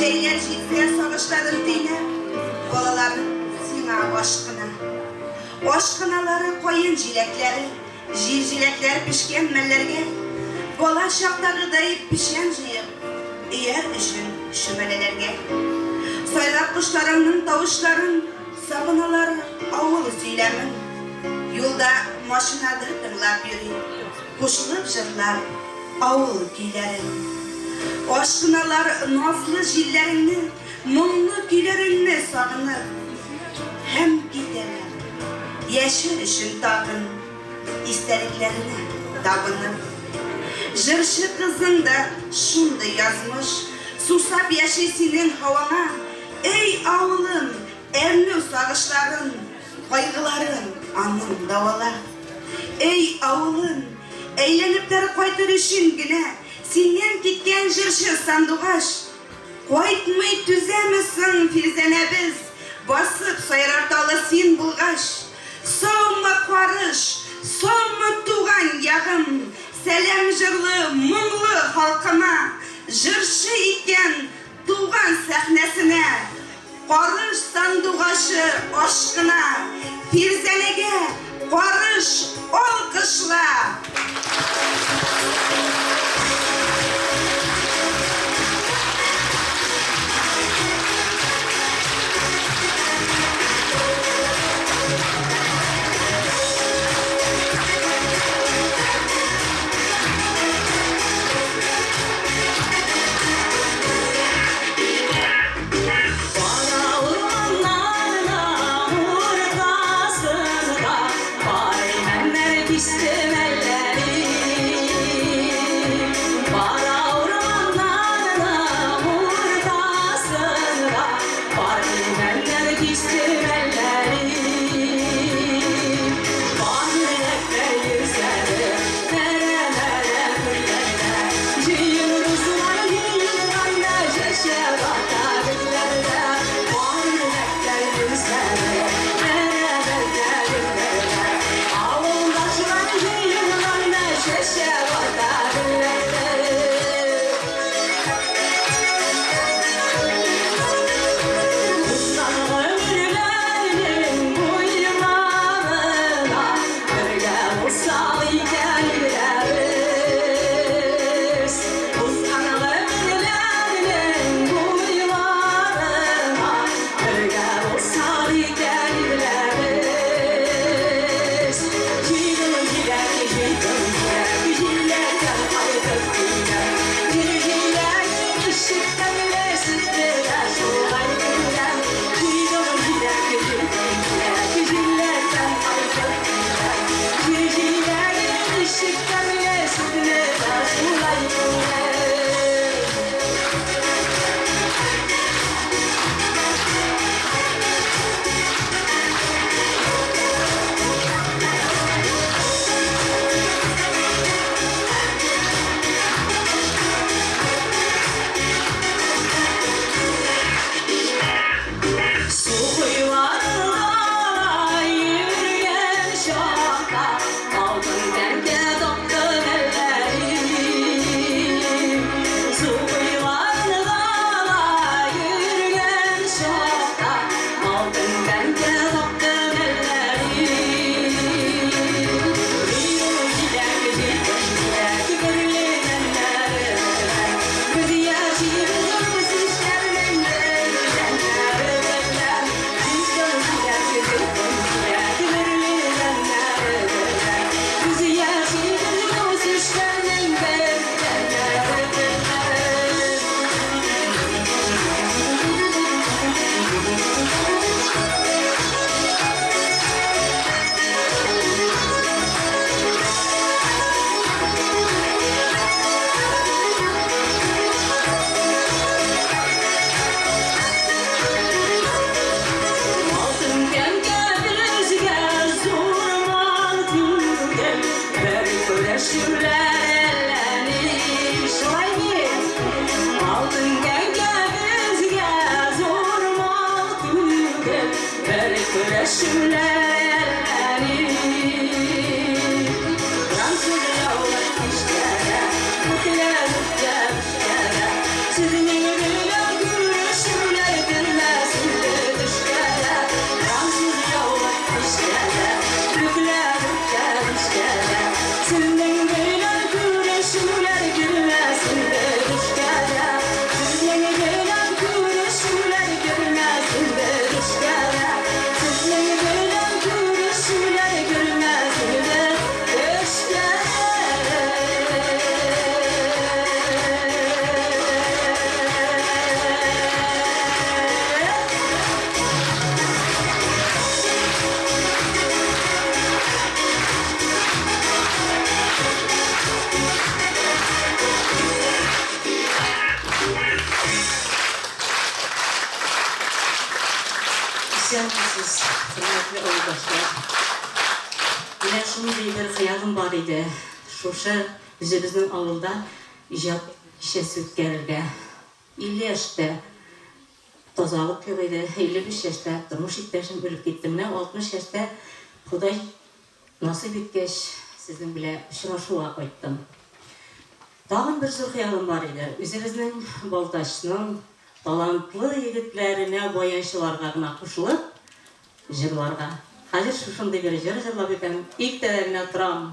Şeyler jitken soğuşların dine, bolaların sina aşkına. Aşkınaları koyun jilekleri, jilekler pişken mellerge, bola şakları dayıp pişen jiyip, eğer işin şübelelerge. Soylak kuşlarının tavuşların, sabınaları avul silemin. Yolda maşinada tırlap yürü, kuşulup jırlar avul gilerin. Aşkınalar nazlı jillerini, mumlu gülerini sağınır. Hem giderler, yeşil işin tağın, istediklerini tabınır. Jırşı kızın da şundu yazmış, susap yaşaysının havana. Ey ağılın, erni sağışların, kaygıların anın davala. Ey ağılın, eğlenipleri koydur işin güne, senden gitken jırşı sandıgaş. Koytmay tüzemesin Firzene biz, basıp sayrartalı sin bulgaş. Soğuma karış, soğuma tuğan yağım, selam jırlı, mumlu halkıma. Jırşı iken tuğan sahnesine, karış sandıgaşı aşkına. Firzene'ge karış alkışla. İstemeli aziz, hürmetli oğuldaşlar. Yine şunday bir hayalım var idi. Şuşa bizimizin avulda ijat işesi ötkerirge. 50 yaşta tozalık yok idi. 55 yaşta durmuş ittişim ölüp gittim. 60 yaşta Xuday nasip etkeş sizin bile şuraşuğa koyttum. Dağın bir zor hayalim var idi. Üzerinizin boltaşının talantlı yigitlerine, boyançılarga gına koşulup, jırlarga. Hazır şuşunday bir jır jırlap etem. İlk delerine turam.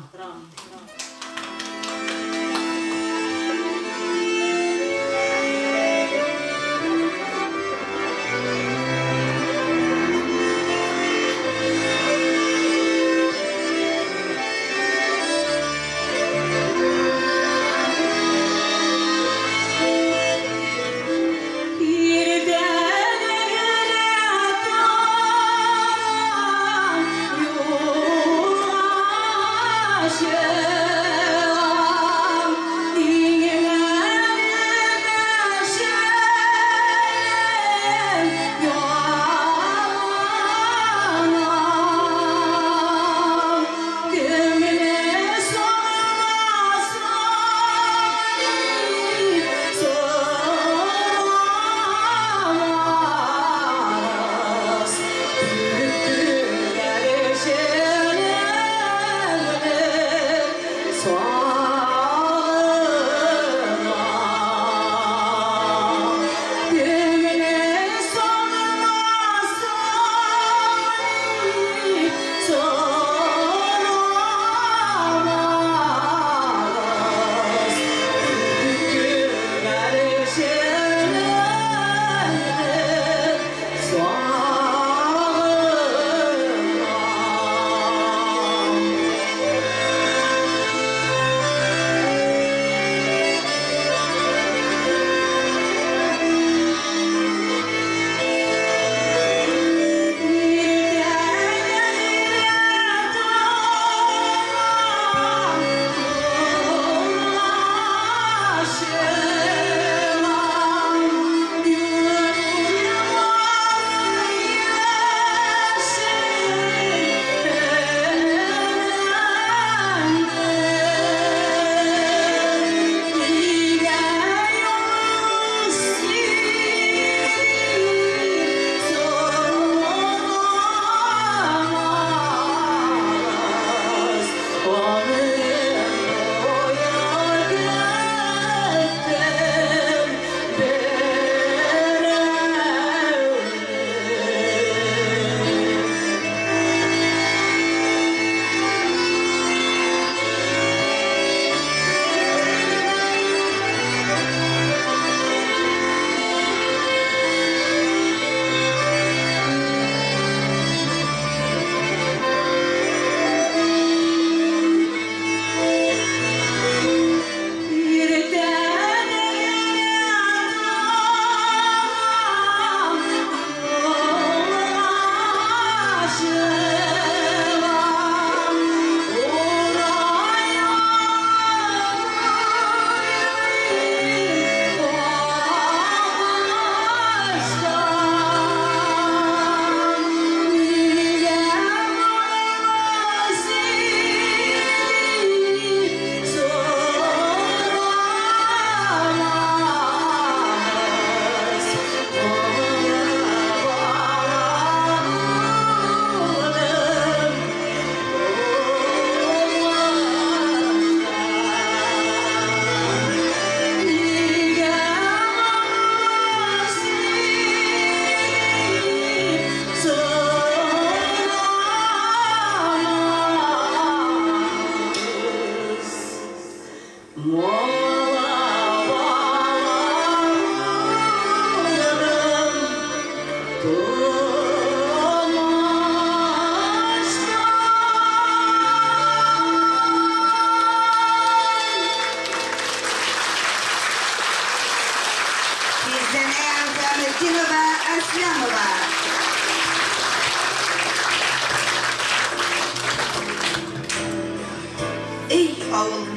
Ey oğlum,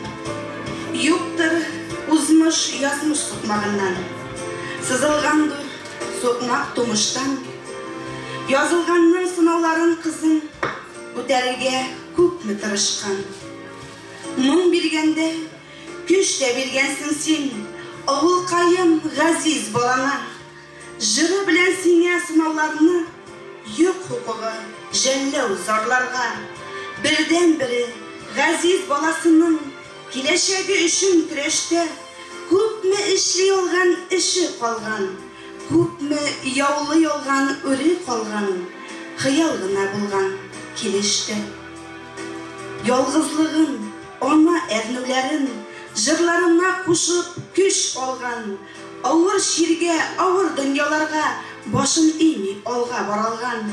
yoktur uzmuş yazmış sokmağından, sızılgandır sokmak tomuştan, Yazılganның сынауларын қызың көтәргә күпме тырышкан. Моң биргәндә көч тә биргәнсең син, авылкаем газиз балаңа. Жыры белән сиңа сынауларны юк хукугы жәлләү зарларга. Бердән-бире газиз баласының киләчәге өчен көрәштә күпме эшли алган эше калган, күпме яулый алган үре калган, хыял гына булган килештә. Ялгызлыгын, ана әрнүләрен җырларына кушып көч алган, авыр ширгә, авыр дөньяларга башын иеп алга баралган,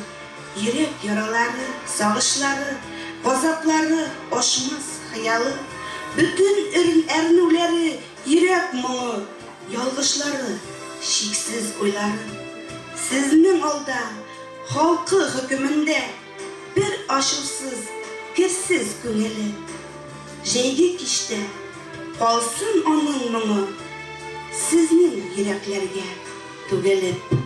йөрәк яралары, сагышлары, газаплары, ашмас хыялы, бүтән әрнүләре, йөрәк моңы, ялгышлары, шиксез уйлары. Сезнең алда халкы хөкемендә бер ачусыз, керсез күңеле. Җәйге кичтә калсын аның моңы, сезнең йөрәкләргә түгелеп.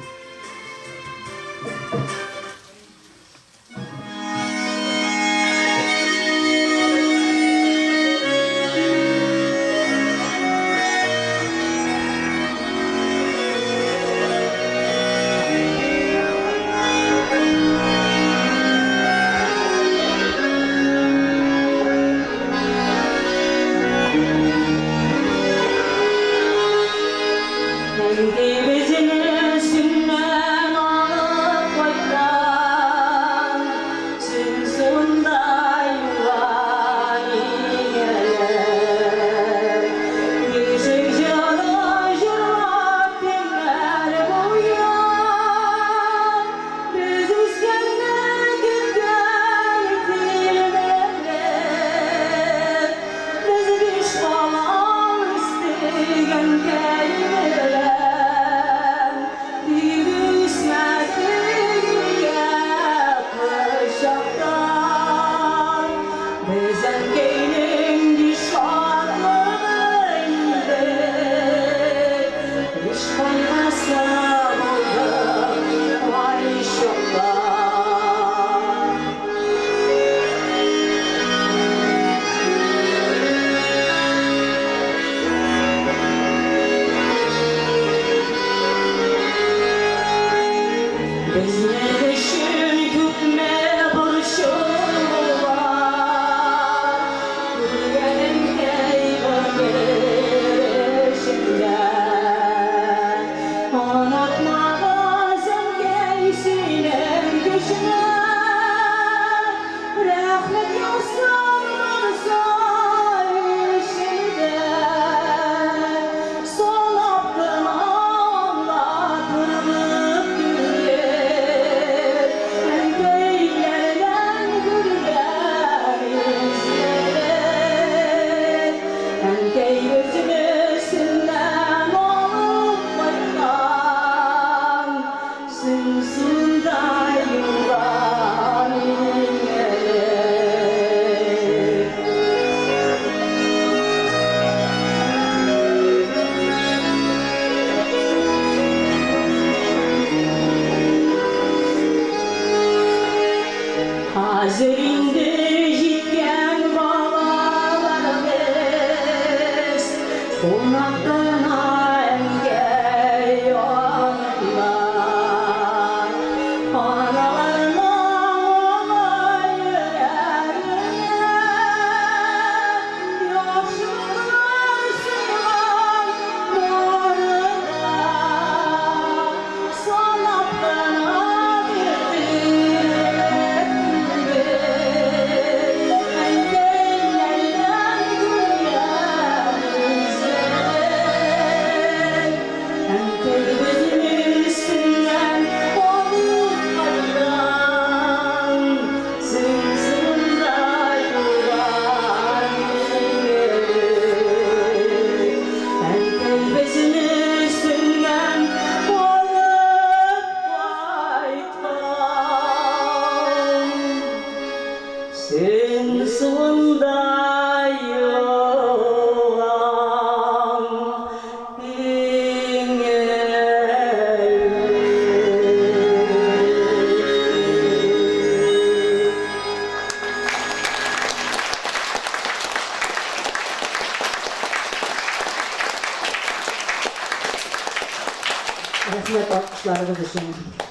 Rahmet alkışlarınız için.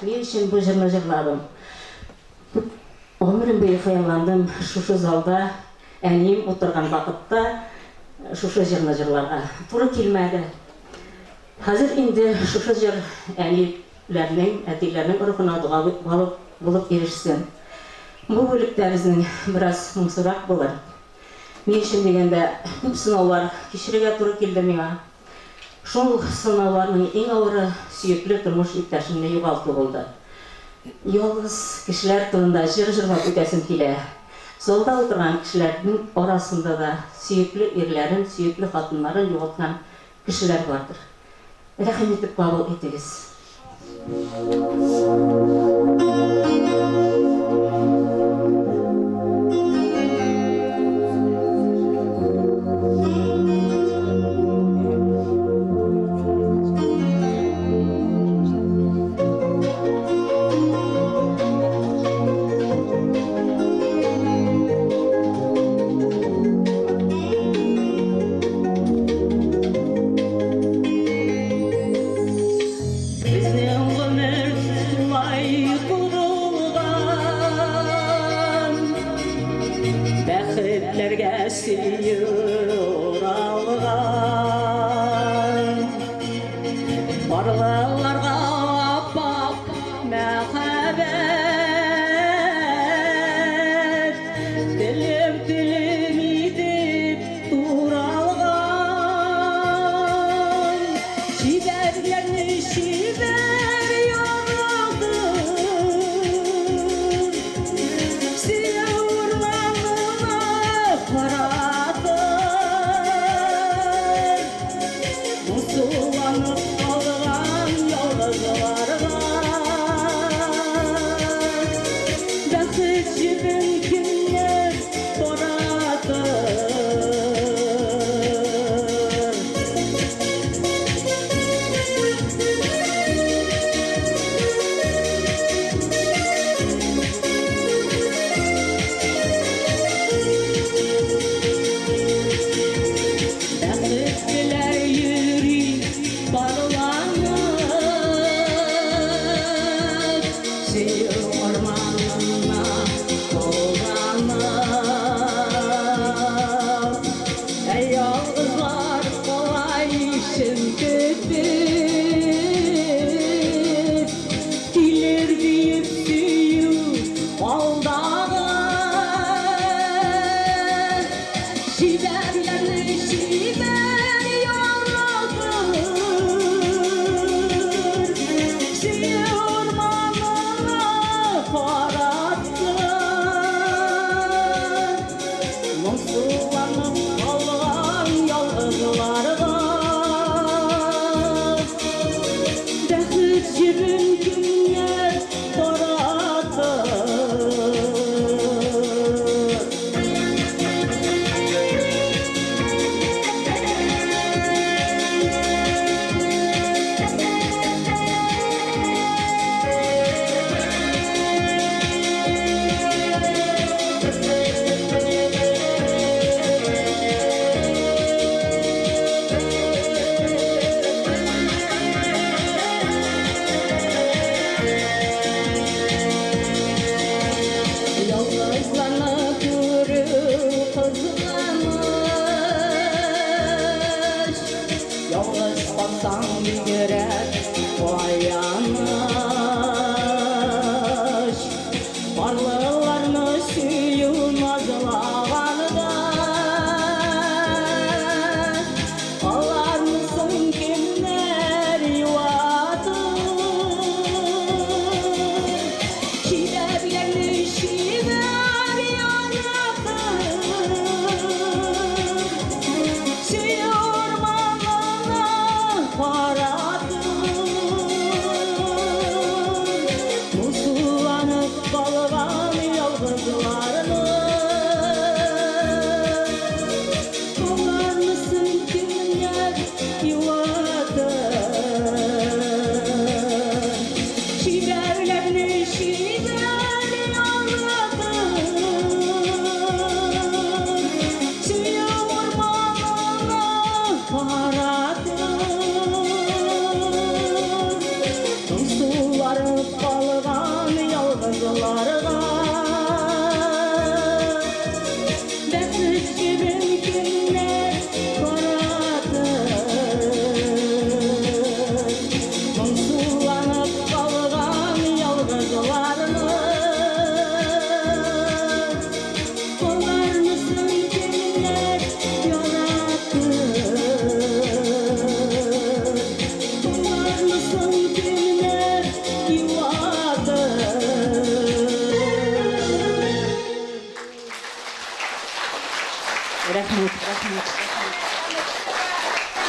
Niçin bu jırını jırladım? Ömrüm boyu hayallandım şu zalda, әнем отырған вакытта шушы жырны жырларга туры килмәде. Хәзер инде шушы жыр әниләрнең, әтиләрнең рухына дуа булып ирешсен. Бу бүлектәребезнең бераз моңсурак булыр. Ни өчен дигәндә, күп сынаулар кичерергә туры килде миңа. Шул сынауларның иң авыры сөекле тормыш иптәшемне югалту булды. Ялгыз кешеләр турында җыр җырлап үтәсем килә. Залда отырган кешеләрнең арасында да сөекле ирләрен, сөекле хатыннарын югалткан кешеләр бардыр. Рәхим итеп кабул итегез. Para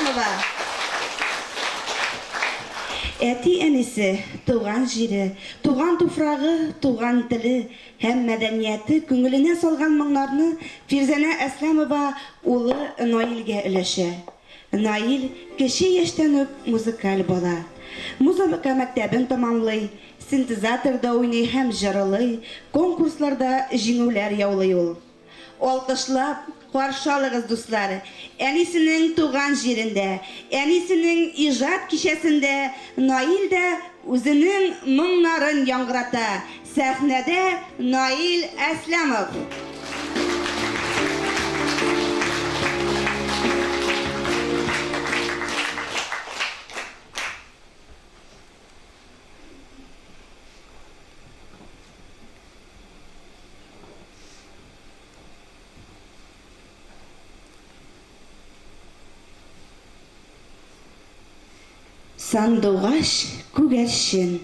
Әсләмова. Әти әнисе, туган җире, туган туфрагы, туган теле һәм мәдәнияте күңеленә салган моңнарны Фирзәнә Әсләмова улы Наилгә өләшә. Наил кече яшьтән үк музыкаль бала. Музыка мәктәбен тамамлый, синтезаторда уйный һәм җырлый, конкурсларда җиңүләр яулый ул. Алкышлап каршы алыгыз, дуслар. Әнисенең туган җирендә, әнисенең иҗат кичәсендә Наил дә үзенең моңнарын яңгырата. Сәхнәдә Наил Әсләмов. Сандугач күгәрчен.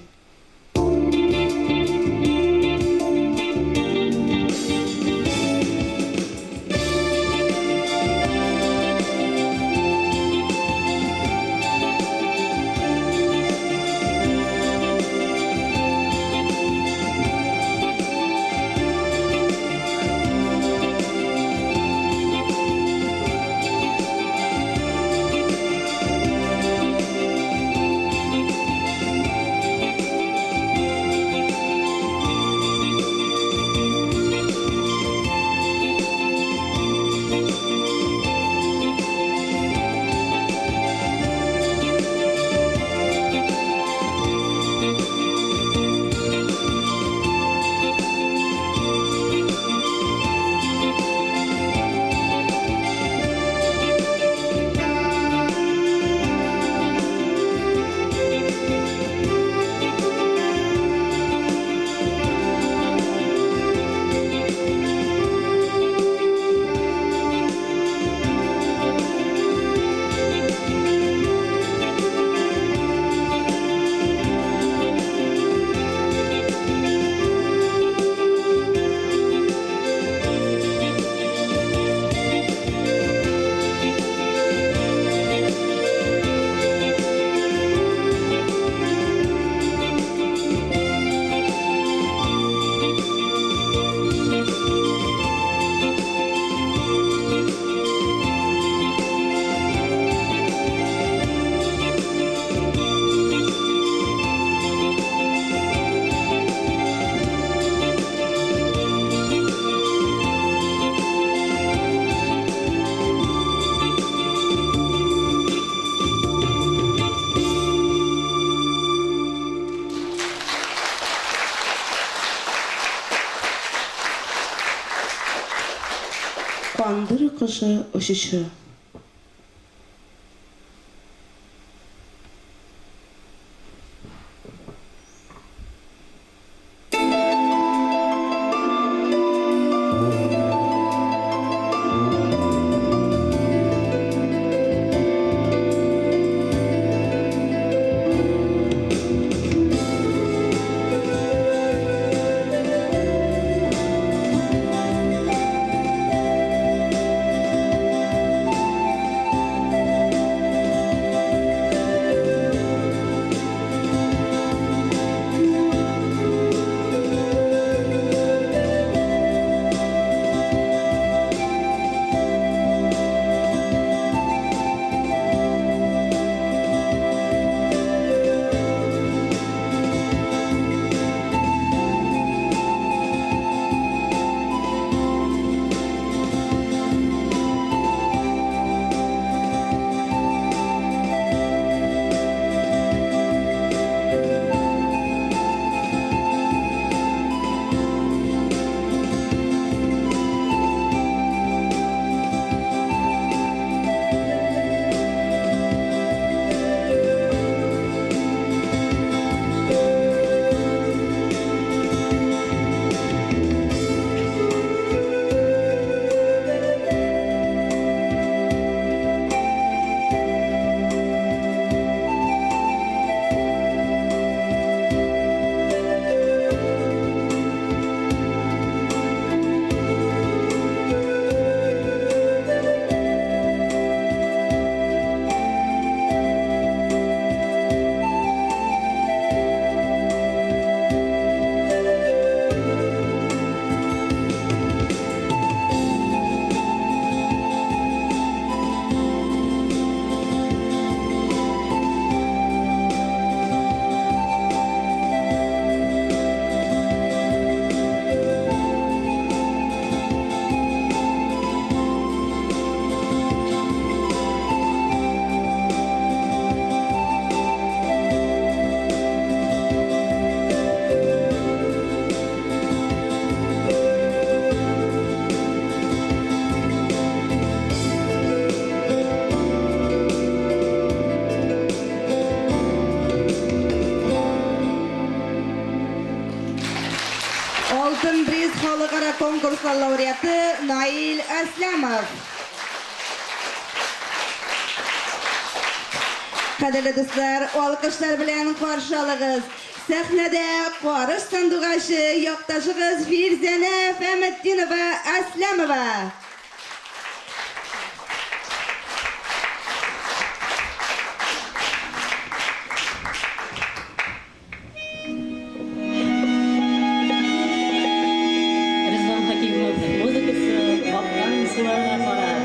Кандыр кышы очышы. konkursu laureatı Nail Aslamov. Kadirli dostlar, alkışlar bilen karşı alığız. Sahnede Qarış sandıgaşı yoktaşığız Firzene Fehmetdinova Aslamova. Rızvan Hakimov muzikası Vakkan sularına karar.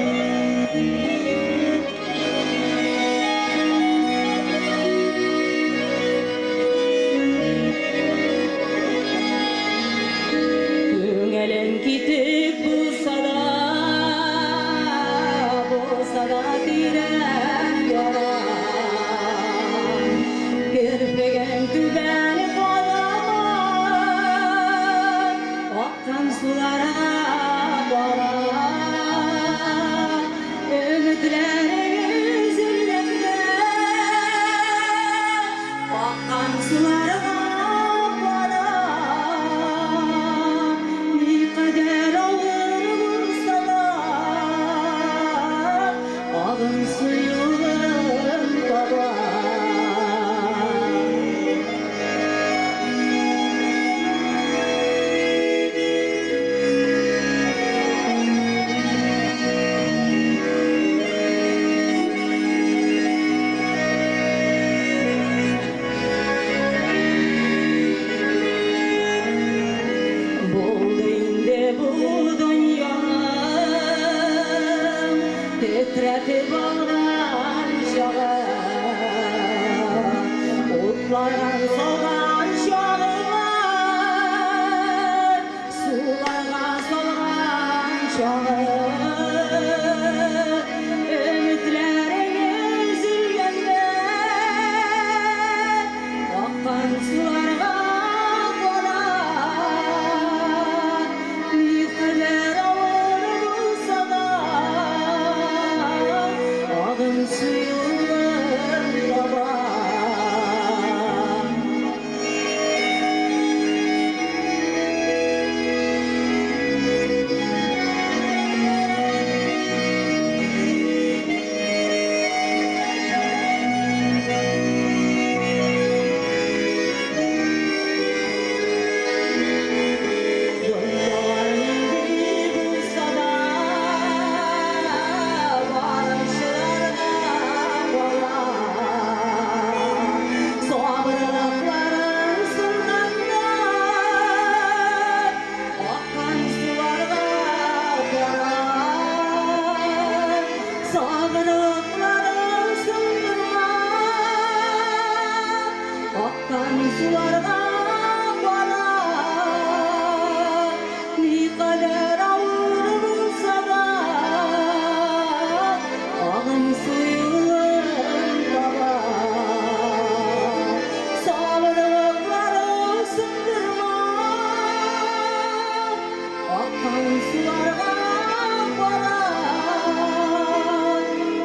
Gelen gidip bu sada diren yalan. Kirpegen tübeni kolamam, akkan sulara baran. Ümitlerim üzülende, akkan sulara baran. Ne kadar ağır bulsa da, ağın suyun taban. Buldu indi bu dünyam, titretip ağlar şahım. Otlardan soğan şahım, sularga solgan şahım. Ümitlerim üzülgende, akkan sularga baran. Ne kadar ağır bulsa da, ağın suyun taban. Akkan sularga baran. Ne kadar ağır bulsa da, ağın suyun taban. Sabrılıkları sındırma, akkan sularga baran.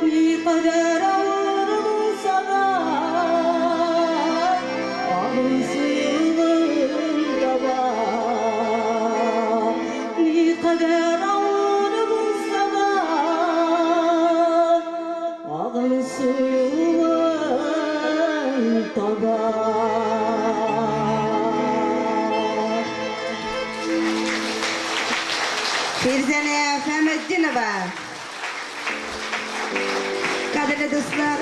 Ne kadar ağır bulsa da, ağın suyun taban. Ne kadar ağır bulsa da, ağın suyun taban. Firzene Fehmetdinova. Kadirli dostlar,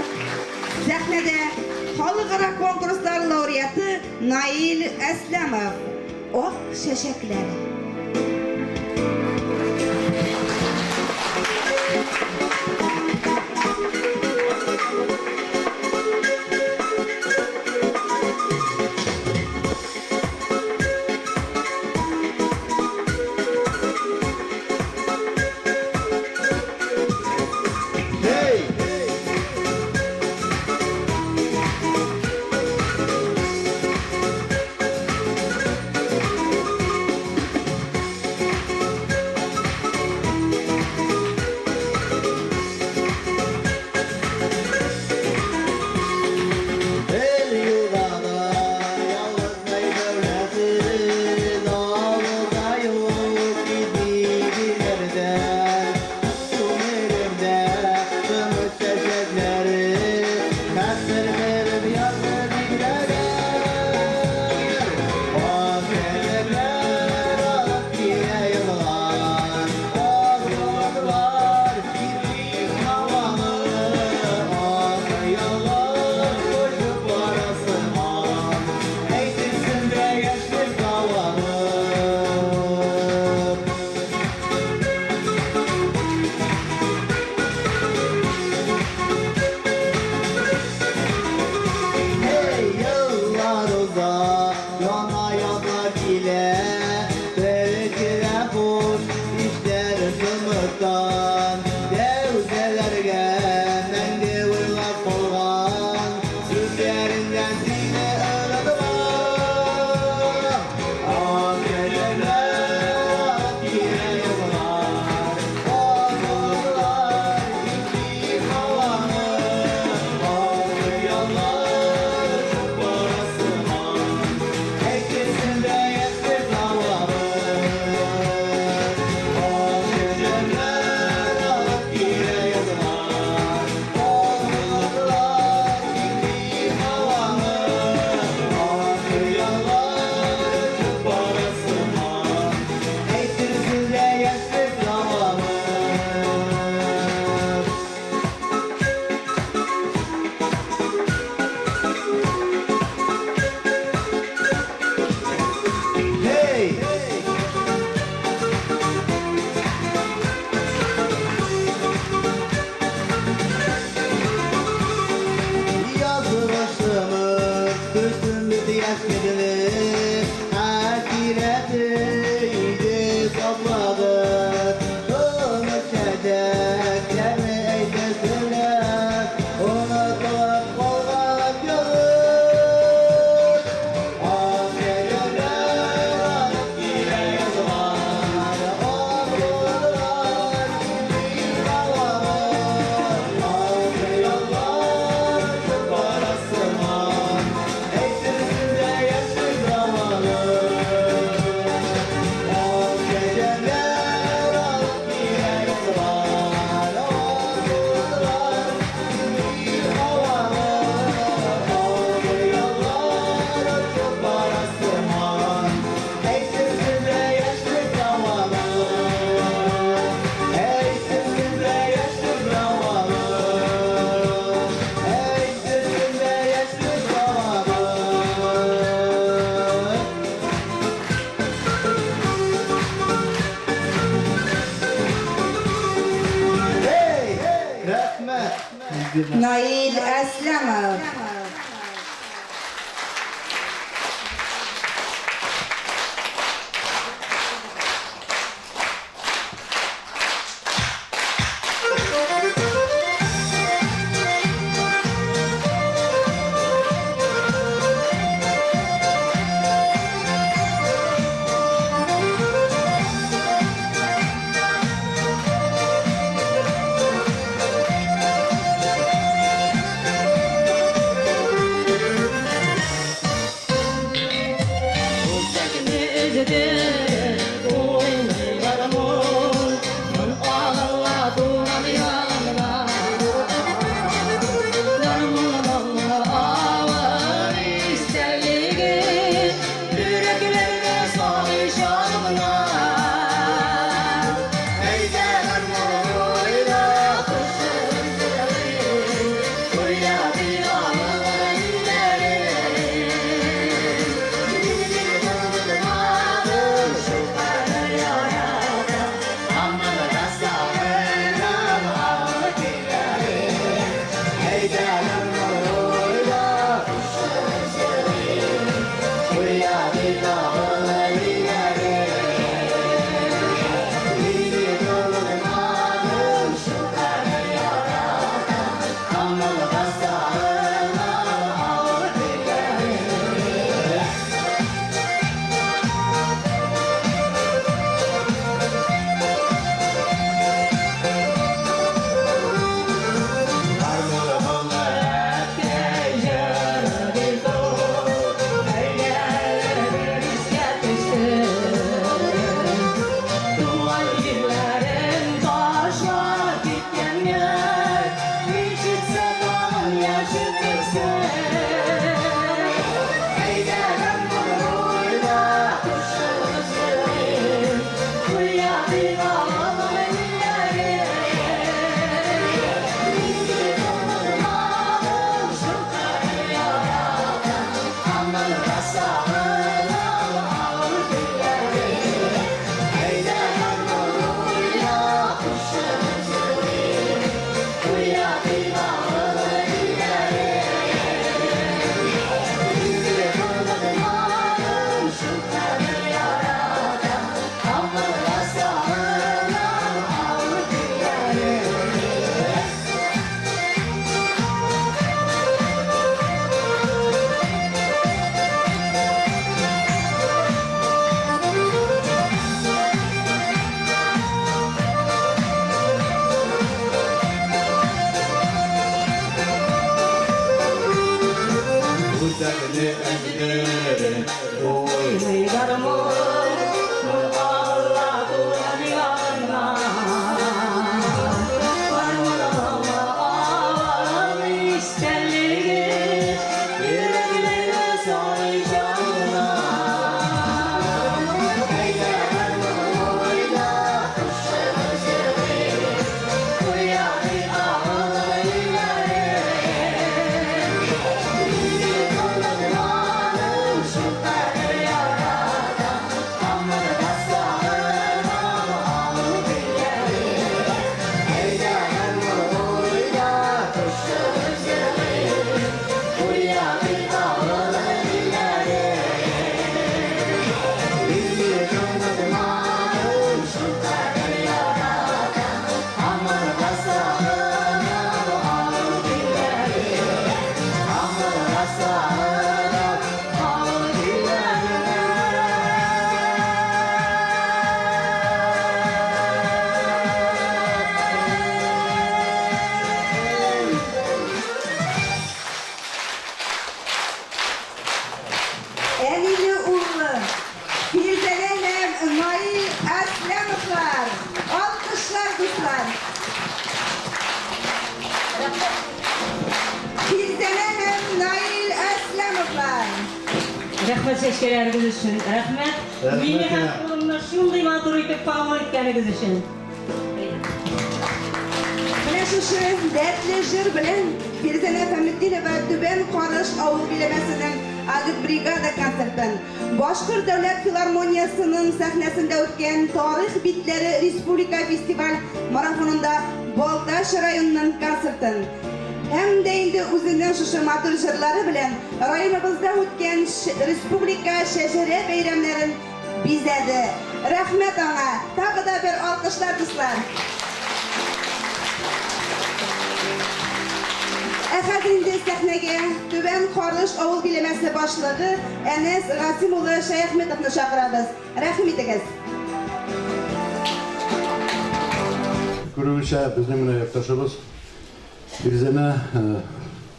sahnede Halkara konkurslar laureatı Nail Aslamov. Ok şeşekleri. görsün bizi yaşadığı ahireti iyice sapladı. Unutacaklarını eylesinler, unutup kalmak yok. Ahirler alıp yine yazılar, okullar bir havalar. Ahirler çok parası var, eğitimde yaşlı zamanı. O geceler alıp yine yazılar, okullar bir havalar. Ahirler çok parası var, eğitimde yaşlı zamanı. Eğitimde yaşlı zamanı. Eğitimde yaşlı zamanı. Hey! Rahmet! Nail Əsləmov. Рәхмәт шешкәләрегез өчен. Рәхмәт. Рәхмәт, Мине һәм я. кулымны шундый матур итеп кабул иткәнегез өчен. Менә шушы дәртле җыр белән Фирзәнә Фәметдинова Түбән Карыш авыл биләмәсенең агитбригада концертын, Башкорт дәүләт филармониясының сәхнәсендә үткән Тарих битләре республика фестиваль марафонында Балтач районының концертын һәм дә инде үзенең шушы матур җырлары белән районыбызда үткән республика шәҗәрә бәйрәмнәрен бизәде. Рәхмәт аңа. Тагы да бер алкышлар дуслар. Хәзер инде сәхнәгә Түбән Карыш авыл биләмәсе башлыгы Әнәс Гасим улы Шәяхметовны чакырабыз. Рәхим итегез. Күрүгезчә, безнең менә якташыбыз Фирзәнә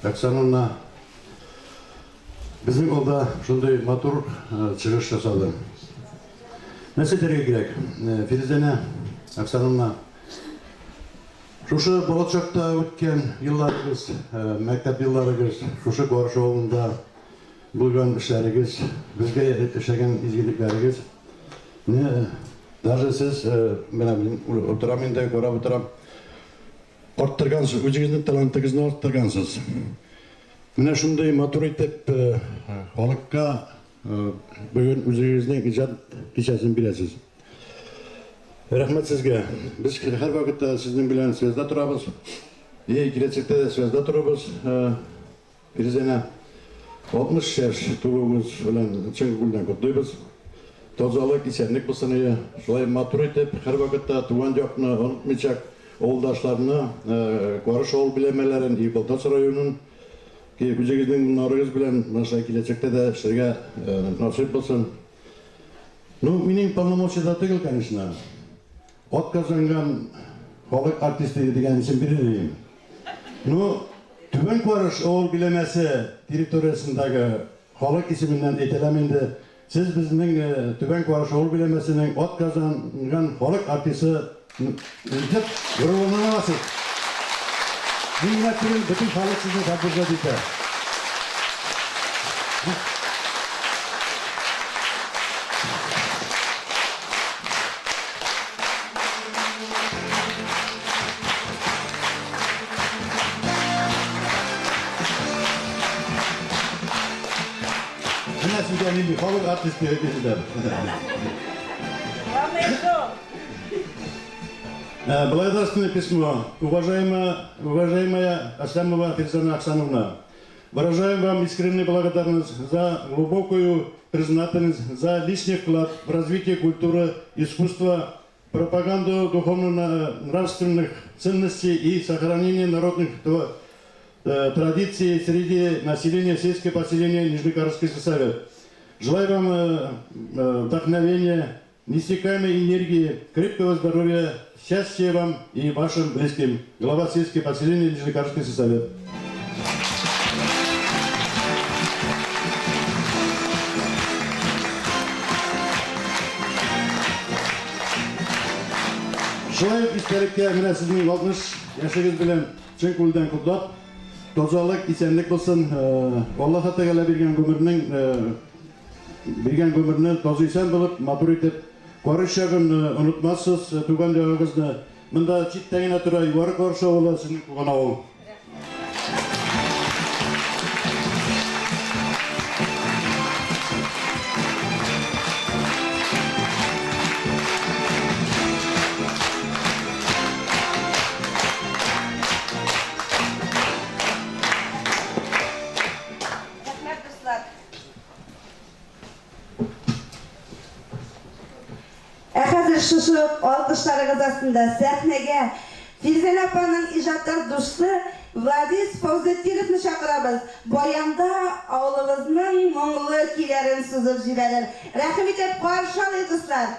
Оксановна безнең алда шундый матур чыгыш ясады. Нәрсә дәргә кирәк? Фирзәнә Оксановна шушы бала чакта үткән елларыгыз, мәктәп елларыгыз, шушы Карыш авылында булган эшләрегез, безгә эшләгән изгелекләрегез, даже сез менә утырам инде, карап утырам, арттыргансыз, үзегезнең талантыгызны арттыргансыз. Менә шундый матур итеп халыкка бүген үзегезнең иҗат кичәсен бирәсез. Рәхмәт сезгә. Без һәр вакытта сезнең белән связьда торабыз. Киләчәктә дә связьда торабыз. Фирзәнә 60 яшь тулуыгыз белән чын күңелдән котлыйбыз. Тазалык, исәнлек булсын, шулай матур итеп, һәр вакытта туган якны онытмыйча, авылдашларны, Карыш авыл биләмәләрен, Балтач районын үзегезнең нарыгыз белән шулай киләчәктә дә эшләргә насыйп булсын. Минем полномочида түгел, конечно. Отказанган халык артисты дигән исем бирелгән. Түбән Карыш авыл биләмәсе территориясындагы халык исеменнән әйтәләм инде. Сез безнең Түбән Карыш авыл биләмәсенең отказанган халык артисты дип горурланасыз. Мин бөтен халык сезне тапшырды итә. Халык артисты әйтәләр. Благодарственное письмо. Уважаемая Аслямова Фирзәнә Оксановна, выражаем вам искреннюю благодарность за глубокую признательность, за личный вклад в развитие культуры, искусства, пропаганду духовно-нравственных ценностей и сохранение народных традиций среди населения сельского поселения Нижнекарский сельсовет. Желаю вам вдохновения, неиссякаемой энергии, крепкого здоровья, счастья вам и вашим близким. Глава сельского поселения Нижнекарский сельсовет. Шулай истәлеккә менә сезнең 60 яшыгыз белән чын күңелдән котлап, тазалык, исәнлек булсын. Аллаһ Тәгалә биргән гомерне таза исән булып, матур итеп, Карыш чагын онытмассыз, туган ягыгызны. Монда читтә генә тора Югары Карыш авылы, сезнең туган авыл. Шушы алкышларыгыз астында сәхнәгә Фирзәнә апаның иҗаттар дусты Владис Фаузетдиновны чакырабыз. Баянда авылыбызның моңлы көйләрен сузып җибәрер. Рәхим итеп каршы алыгыз, дуслар.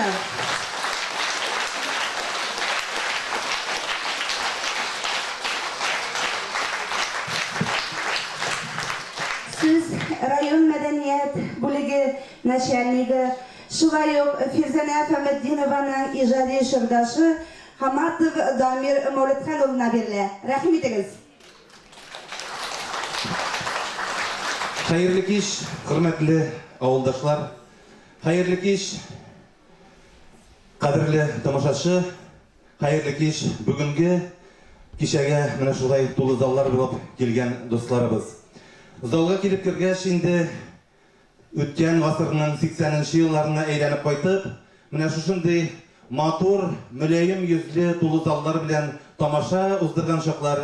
Рәхмәт. Siz район мәдәният бүлеге начальнигы, шулай ук Фирзанә Фәмәддинованың иҗади шурдашы Хаматов Дамир Мәүлетхан улына бирелә. Рәхим итегез. Хәерле кич, хөрмәтле авылдашлар. Хәерле кич, кадерле тамашачы. Хәерле кич, бүгенге кичәгә менә шулай тулы заллар булып килгән дусларыбыз. Залга килеп кергәч инде үткән гасырның 80нче елларына әйләнеп кайтып, менә шушындый матур, мөлаем йөзле тулы заллар белән тамаша уздырган чаклар,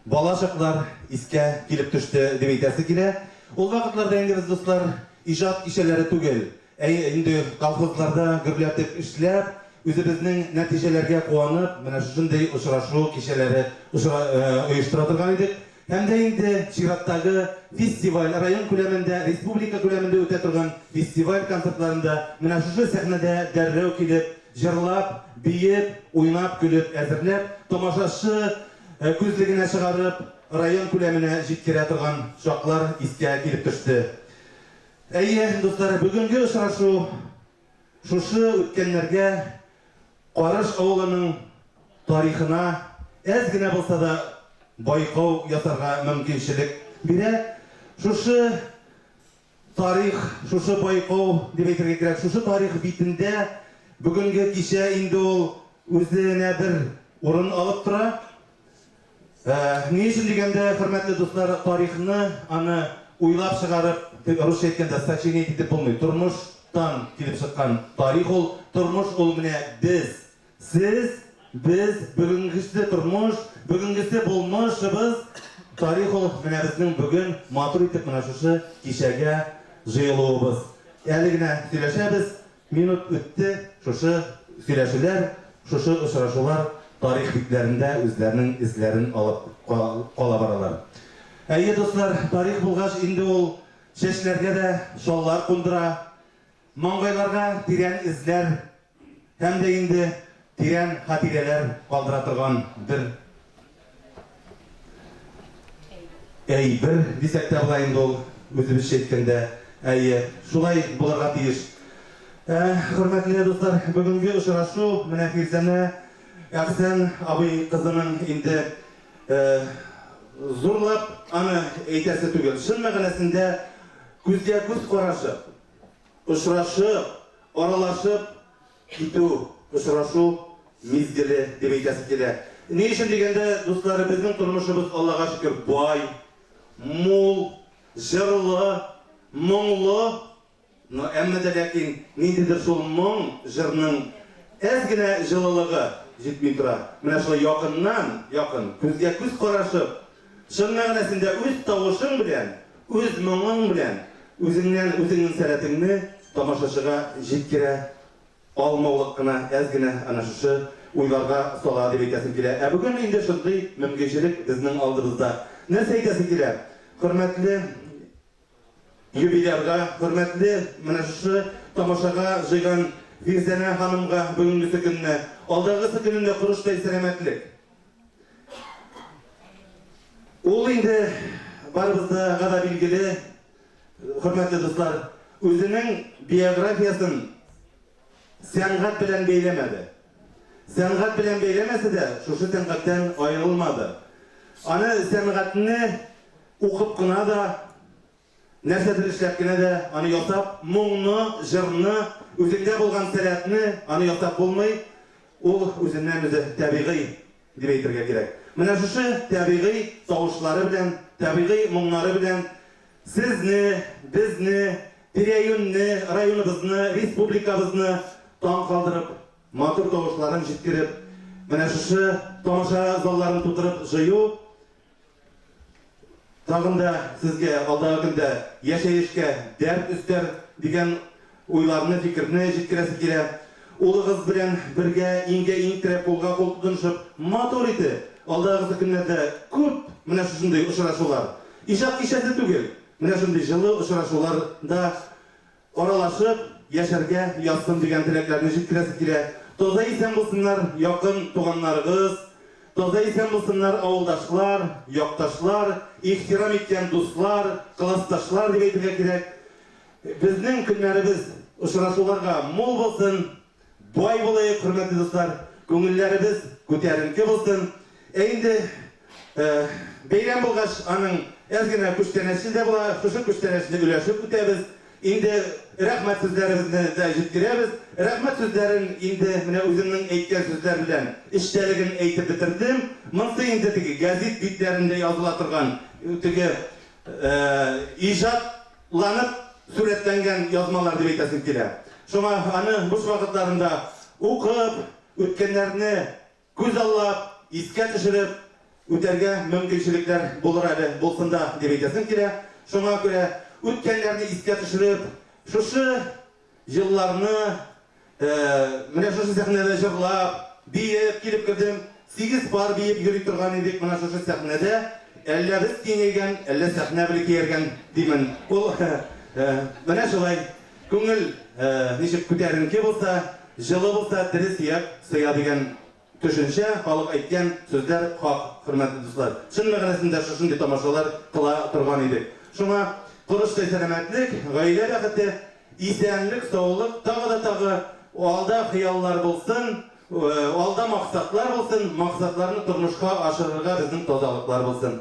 бала чаклар искә килеп төште дип әйтәсе килә. Ул вакытларда инде без дуслар иҗат кичәләре түгел, инде колхозларда гөрләтеп эшләп, үзебезнең нәтиҗәләргә куанып, менә шушындый очрашу кичәләре оештыра торган идек. Һәм дә инде чираттагы фестиваль, район күләмендә, республика күләмендә үтә торган фестиваль концертларында менә шушы сәхнәдә дәррәү килеп, җырлап, биеп, уйнап, көлеп, әзерләп, тамашачы күзлегенә чыгарып, район күләменә җиткерә торган чаклар искә килеп төште. Әйе, дуслар, бүгенге очрашу шушы үткәннәргә Карыш авылының тарихына әз генә булса да байкау ясарга мөмкинчелек бирә. Шушы тарих, шушы байкау дип әйтергә кирәк, шушы тарих битендә бүгенге кичә инде ул үзенә бер урын алып тора. Ни өчен дигәндә, хөрмәтле дуслар, тарихны аны уйлап чыгарып, русча әйткәндә сочинить итеп булмый. Тормыштан килеп чыккан тарих ул, тормыш ул менә без, сез, без, бүгенгесе тормыш, бүгенгесе булмышыбыз, тарих ул менә безнең бүген матур итеп менә шушы кичәгә җыелуыбыз. Әле генә сөйләшәбез, минут үтте, шушы сөйләшүләр, шушы очрашулар тарих битләрендә үзләренең эзләрен алып кала баралар. Әйе, дуслар, тарих булгач инде ул чәчләргә дә шаллар кундыра, маңгайларга тирән эзләр һәм дә инде тирән хатирәләр калдыра торган бер әйбер дисәк тә була инде ул үзебезчә әйткәндә. Әйе, шулай булырга тиеш. Хөрмәтле дуслар, бүгенге очрашу менә Фирзанә Әхсән абый кызының инде зурлап аны әйтәсе түгел. Шын мәгънәсендә күзгә күз карашып, очрашып, аралашып китү, очрашу мизгеле дип әйтәсе килә. Ни өчен дигәндә, дуслар, безнең тормышыбыз Аллага шөкер бай, мул, җырлы, моңлы. Но әмма дә ләкин ниндидер шул моң, җырның әз генә җылылыгы җитми тора. Менә шулай якын, күзгә күз карашып, шын мәгънәсендә үз тавышың белән, үз моңың белән, үзеңнең сәләтеңне тамашачыга җиткерә алмаулык кына әз генә ана шушы уйларга сала дип әйтәсем килә. Бүген инде шундый мөмкинчелек безнең алдыбызда. Нәрсә әйтәсе килә? Хөрмәтле юбилярга, хөрмәтле менә шушы тамашага җыйган Фирзанә ханымга бүгенге көнне, алдагы көнендә курыштай сәламәтлек. Ул инде барыбызда гада билгеле, хөрмәтле дуслар, үзенең биографиясын сәнгать белән бәйләмәде. Сәнгать белән бәйләмәсә дә, шушы сәнгатьтән аерылмады. Аны сәнгатьне укып кына да, нәрсәдер эшләп кенә дә аны ясап, моңны, җырны, үзендә булган сәләтне аны ясап булмый. Ул үзеннән үзе табигый дип әйтергә кирәк. Менә шушы табигый тавышлары белән, табигый моңнары белән сезне, безне, тирә-юньне, районыбызны, республикабызны таң калдырып, матур тавышларын җиткереп, менә шушы тамаша залларын тутырып җыю тагын да сезгә алдагы көндә яшәешкә дәрт өстәр дигән уйларны, фикерне җиткерәсе килә. Улыгыз белән бергә иңгә-иң терәп, кулга кул тотынышып, матур итеп, алдагы көннәрдә күп менә шушындый очрашулар. Иҗат кичәсе түгел, менә шундый җылы очрашуларда аралашып, yaşarga yazsın degan tileklerini жеткирәсе килә. Тоза исән булсыннар якын туганнарыгыз, тоза исән булсыннар авылдашлар, якташлар, ихтирам иткән дуслар, классташлар дип әйтергә кирәк. Безнең көннәребез очрашуларга мул булсын, бай булыйк, хөрмәтле дуслар, күңелләребез күтәренке булсын. Инде бәйрәм булгач, аның әзгенә күчтәнәсе дә була, шушы күчтәнәсне өләшеп үтәбез. Инде рәхмәт сүзләребезне дә җиткерәбез. Рәхмәт сүзләрен инде менә үземнең әйткән сүзләр белән эчтәлеген әйтеп бетердем. Монысы инде теге газет битләрендә языла торган, теге иҗатланып сурәтләнгән язмалар дип әйтәсем килә. Шуңа аны буш вакытларында укып, үткәннәрне күз аллап, искә төшереп үтәргә мөмкинчелекләр булыр әле булсында дип әйтәсем килә. Шуңа күрә үткәннәрне искә төшереп, шушы елларны менә шушы сәхнәдә җырлап, биеп килеп кердем. 8 пар биеп йөри торган идек менә шушы сәхнәдә. Әллә без киңәйгән, әллә сәхнә белән киергән димен. Ул менә шулай күңел ничек күтәренке булса, җылы булса, тере сыя дигән төшенчә, халык әйткән сүзләр хак, хөрмәтле дуслар. Чын мәгънәсендә шушындый тамашалар кыла торган идек. Шуңа Турыштай сәламәтлек, гаилә бәхете, исәнлек, саулык, тагы алда хыяллар булсын, алда максатлар булсын, максатларны тормышка ашырырга безнең тазалыклар булсын.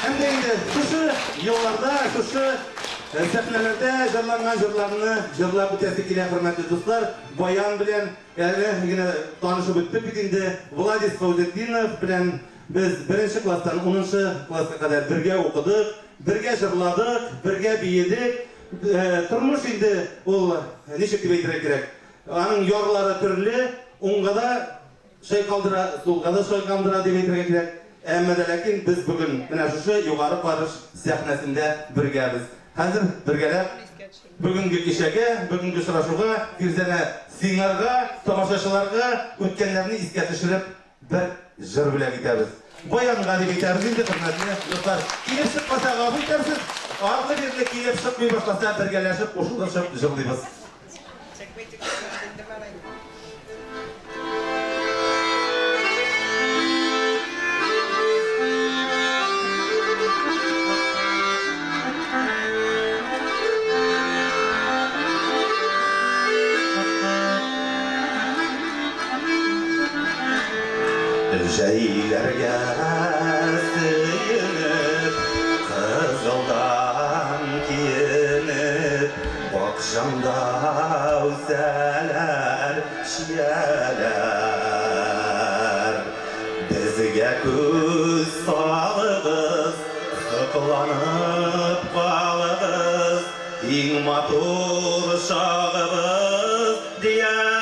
Инде шушы елларда, шушы сәхнәләрдә җырланган җырларны җырлап үтәсе килә, хөрмәтле дуслар. Баян белән әле генә танышып үттек бит инде. Владис Фаузетдинов белән без 1нче класстан 10нчы класска кадәр бергә укыдык, бергә җырладык, бергә биедек. Тормыш инде ул ничек дип әйтергә кирәк. Аның ярлары төрле, уңгада шайкалдыра, сулгада шайкалдыра дип әйтергә кирәк. Әмма дә ләкин без бүген менә шушы югары карыш сәхнәсендә бергәбез. Хәзер бергәләп бүгенге кичәгә, бүгенге очрашуга, Фирзәнә сиңарга, тамашачыларга үткәннәрне искә төшереп бер җыр белән китәбез. Баянга дип әйтәбез инде, хөрмәтле дуслар. Килеп чыкмаса гафу итәрсез. Арлы-бирле килеп чыкмый башласа бергәләшеп, кушылышып җырлыйбыз. Җәйләргә сөенеп, кызылдан киенеп, бакчамда үсәләр, чияләр. Безгә күз салыгыз, сокланып калыгыз, иң матур чагыбыз дияр.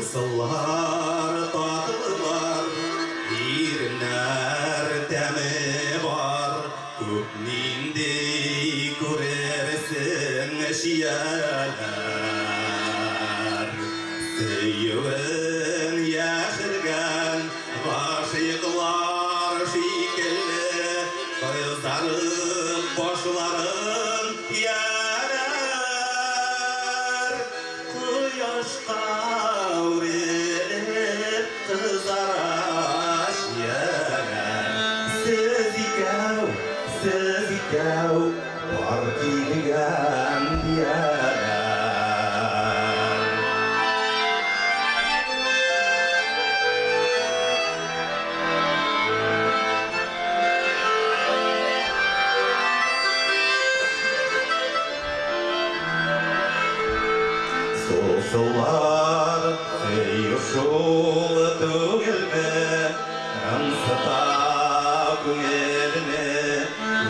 Сулар татылар, ирнәр тәме бар, күп ниндей күрерсең шияләр. Сөюен яшергән гашыйклар шикелле, кызарып башларын ярар. Кояшка Yıllar seyuşul tügelme Ramsıta günelme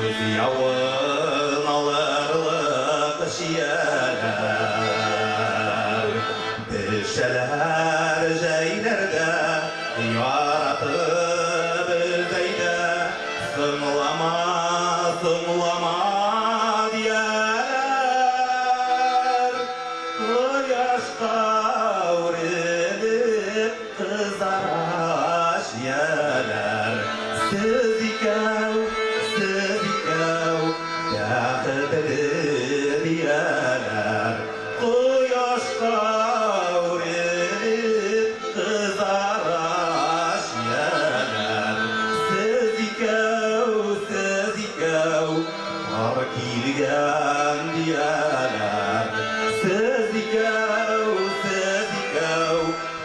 Göz yavın alırlık şiyeler Düşeler jeylerde yaratıp özeyde Sımlama diyeler Yaşta uğrelip kızaraş yeler Siz ikav, yakıdır yeler Yaşta uğrelip kızaraş yeler Siz ikav, var kilgen diyeler Siz ikav,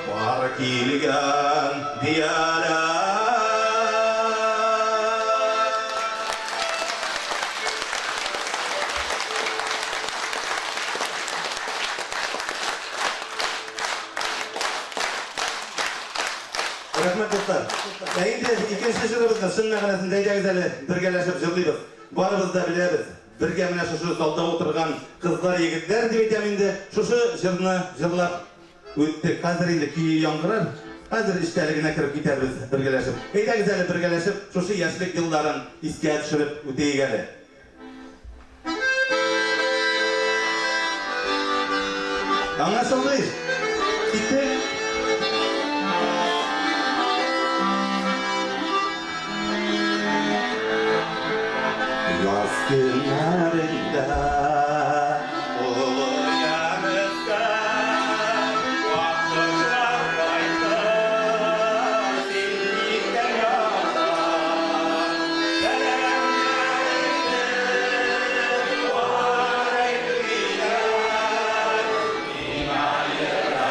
var kilgen diyeler Rahmet dostlar. Endi ikinci jilibizda şın ma'nosida ejagizali birgalashib jillaymiz. Barimiz da bilamiz. Birga mana shu zalda o'tirgan qizlar, yigitlar deb aytaman endi. Shu jilni jillab o'tdik. Hozir endi kuyi yonqirar. Hozir ishtaligina kirib ketamiz birgalashib. Ejagizali birgalashib shu yoshlik yillarini esga tushirib o'taygali. Anlaşıldı. Gitti. Yaz günlerinde uyuyamızda vakıflar kaydı zillikte yağda Selamlarinde var eyliler İmayırada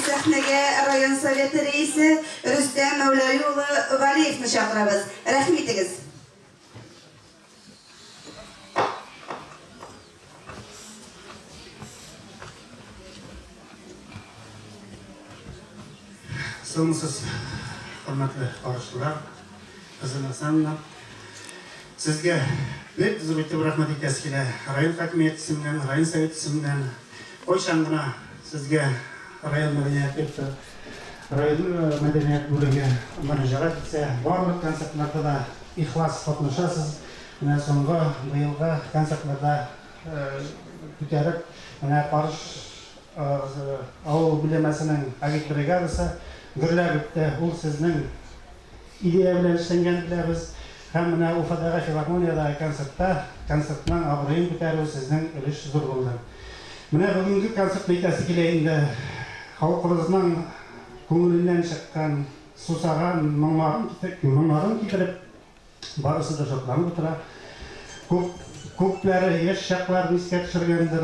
sahneye rayon Sovet reisi Rüstem Mevlayoğlu Valiyevni chaqiramiz. Rahmetiniz. Сылмысыз, құрметті қарышылар, Қызын Асанна. Сізге бет зұрбетіп рахмет етесі келе, район хакимет ісімнен, район совет ісімнен, ойшаңғына сізге район мәдениет район мәдениет бөлігі мұражаға кетсе, барлық концертларда да ихлас қатнашасыз. Міне соңғы биылғы концертларда көтеріп, міне Парыш ауыл білемесінің агит бригадасы гүрләп бітті. Ол сіздің идея белән эшләнгән біләбез. Һәм менә Уфадағы филармонияда концертның абыройын күтәрү сезнең өлеш зур булды. Менә бүгенге концертны әйтәсе килә инде халкыбызның күңеленнән чыккан, сусаган моңнарын китереп, барысы да шатланып утыра. Күпләре яшь чакларын искә төшергәндер.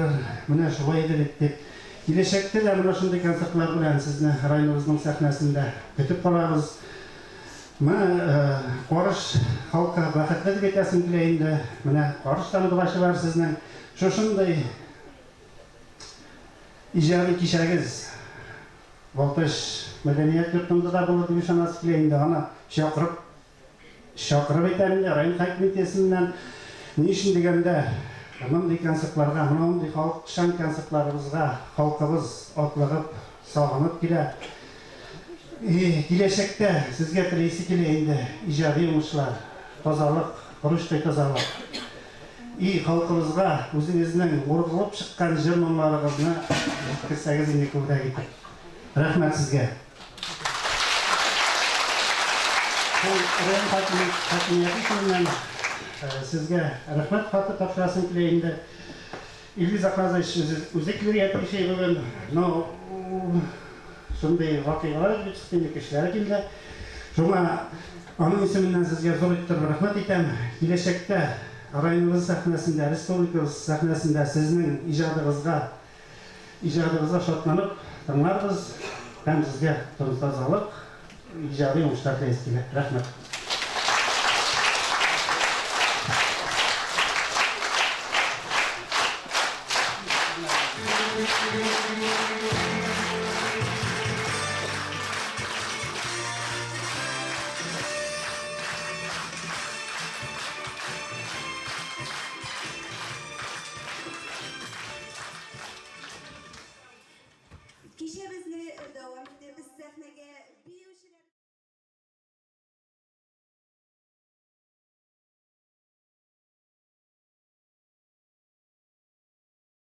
Менә шулай дип киләчәктә дә менә шундый концертлар белән сезне районыбызның сәхнәсендә көтеп калабыз. Менә Карыш халкы бәхетле дип әйтәсем килә инде. Менә Карыш танытучылар сезнең шушындай иҗади кичәгез Балташ мәдәният йортында да булды дип ышанасы килә инде. Аны чакырып әйтәм, район хакимиятесеннән ни өчен дигәндә мондый концертларга, мондый халыкчан концертларыбызга халкыбыз атлыгып, сагынып килә. Киләчәктә сезгә теләсе килә инде иҗади уңышлар, тазалык, руштай тазалык. Халкыбызга үзегезнең ургылып чыккан җырларыгызны кертсәгез инде күбрәк итеп. Рәхмәт сезгә. Район хакимияте sizge rəhmət xatı tapşırasın kile indi. İlgiz Akrazayış özekleri yatır şey bugün. Şunday vakıyalar gibi çıktı indi kişiler kildi. Şuna onun isiminden sizge zor ettir rəhmət etem. Gelecekte rayonumuz sahnesinde, respublikamız sahnesinde sizin icadınıza şartlanıp tınlarız. Hem sizge turunuzda sağlık, icadi uçlar tezgili. Rəhmət. Thank you.